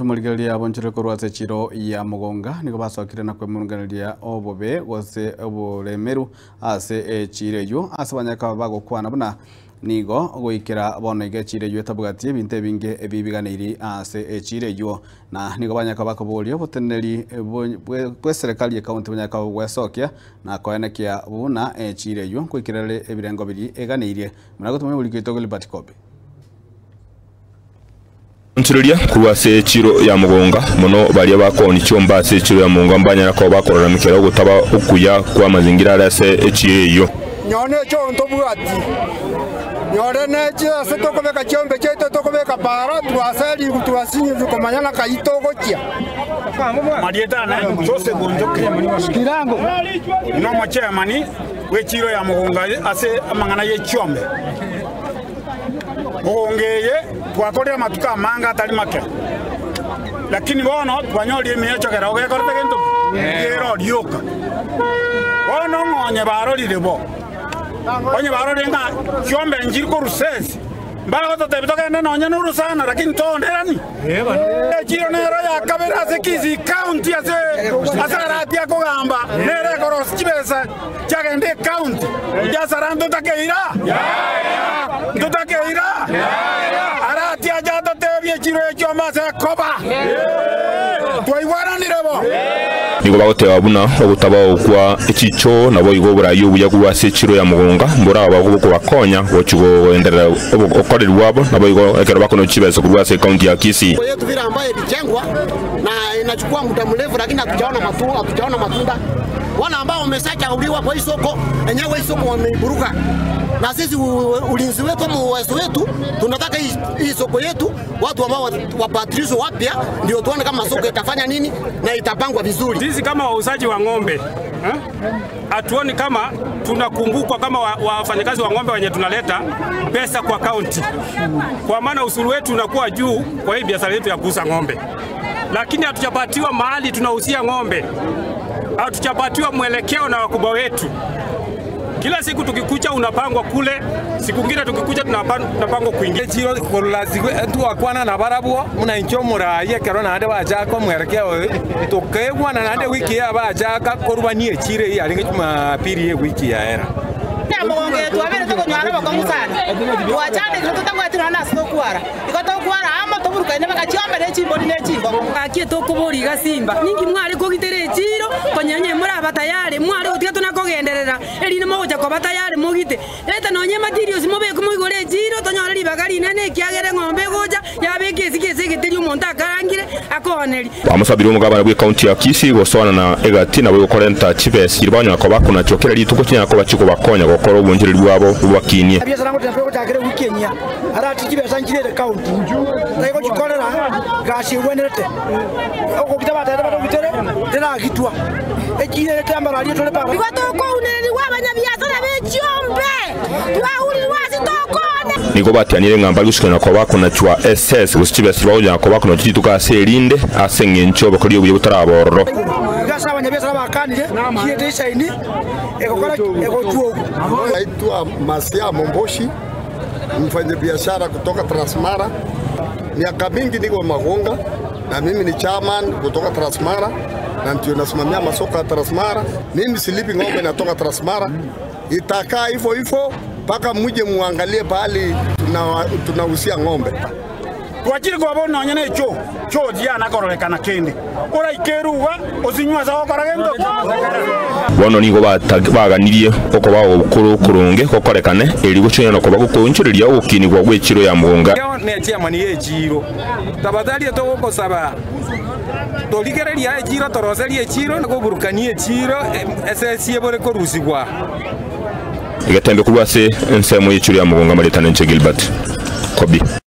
Tumurigeria abonchire korwase chiro ya mugonga niko basokire na kwemunganiria obobe gose obulemeru ase chireyo ase banyaka bagokwana buna nigo goikera bonege chireyo etabugatie binte binge ebibiganiri ase chireyo na nigo banyaka bakobolio boteneri bwe serikali ya county banyaka gwesokia na koenekia buna chireyo kwikirale ebirengo biri eganirie munago tumwe bulikito Gilbert Kobe Nturulia kurwase chiro ya mugonga muno bali bakoni cyomba se chiro ya mugonga mbanya ko bakorora mikero gutaba ukuya kwa mazingira arase echiyo nyone cyo ntobwati nyore neje se tokobeka cyombe cyeto tokobeka para twasali gutwasinye bikomanyana kayitogokia Marieta na chose gonjoke kirango no machemani we chiro ya mugonga ase amangana ye cyombe Ongeye twakorera matuka manga atari make lakini bono twanyori emecho kera ogekorete gento yero rioka bono ngonye barorire bo onye barorire nga cyombe njiri ko rusesi mbara gote bitokende nonye nurusana lakini tonderani chiro nero ya kabera se kizi county ase rati akogamba nere koros kibesa chagende county ya sarando takeira Ndotakeira arati ajata tebye chiro cyoma se koba twaibwana nirebo nigo bagotewa buna ogutaba okwa echicho nabo igo burayo buya kurwase chiro ya mugonga mbora bago bakonya gochigo enderera okorerwabo nabo igo ekero bakono chibeso kurwase county ya Kisii yetu vile ambayo ilijengwa na inachukua muda mrefu lakini hatujaona matunda wala ambao wameshachaguliwa kwa hii soko enyewe hii soko wameiburuka na sisi ulinzi wetu kama uwezo wetu tunataka hii soko yetu watu ambao wapatrizo wapya ndio tuone kama soko itafanya nini na itapangwa vizuri. Sisi kama wauzaji wa ng'ombe hatuoni kama tunakumbukwa kama wafanyakazi wa ng'ombe wenye tunaleta pesa kwa county, kwa maana usuru wetu unakuwa juu kwa hii biashara yetu ya kuuza ng'ombe, lakini hatujapatiwa mahali tunahusia ng'ombe, hatujapatiwa mwelekeo na wakubwa wetu. Kila siku tukikucha unapangwa kule, siku ngine tukikucha tunapangwa kuingia. Chiro kolazigwe tu akwana na barabwo muna inchomura yekero na ande bajako mwerekeo tokegwa na ande wiki ya bajaka korubanie chire ya linge chuma piri wiki ya era. Mugonge twabere tokonyara bakomusana twachane tutangwa tirana sitokwara ikotokwara ama toburuka ine bakachiombe nechimboni nechingo akie tokubori gasimba ningi mwari kogitere chiro konyenye muri abatayare mwari otiga tunakogenderera erine moja ko batayare mogite eta nonye materials mobe kumugore chiro tonyora bagari nene kiagere ng'ombe goja yabeke sikese giteri umuntu akarangire akoneri amusabiri umugabana bwe county ya Kisii goswana na egati nabo yokorenta chibes irbanyo ko bakuna chokera lituko kinya ko bachiko bakonya gokora ubunjiriri bwabo bubakinie biashara ngo tempe kutakire wikenya arati kibesa njire county ndayiko chikorera gashi wenete oko kitabata bato bitere tena gitwa ejire tambara ali tole baba ikoto ko uneri wabanya biashara bechiombe twahuri wasi tokone nigo batianire ngamba gushikana ko bakuna chwa SS gushibesi bawo ko bakuna chituka serinde asenge ncho bakoriyo buye butaraborro gasa abanya biashara bakanire kiete shaini ekokora ekochuo naitwa Masia Momboshi mfanya biashara kutoka Transmara miaka mingi niko Magonga na mimi ni chairman kutoka Transmara na ndio nasimamia masoko ya Transmara. Mimi silipi ng'ombe natoka Transmara, itakaa hivyo hivyo mpaka muje muangalie pahali tunahusia ng'ombe. Twachiri kwa bono nyene cho dia na kororekana kende ora ikeruwa ozinywa za okoragendo bono nigo baganirie oko bawo kuronge kokorekane eri gucyo no ko bagukunchiriria ukini gwa gwechiro ya mugonga ne chiamani ye chiro tabadali to gukosaba toligereria chiro toroseria chiro no kuburukanie chiro esesie bore korusigwa igatembe kurwase ensemo yechiro ya mugonga maritana nche Gilbert Kobe.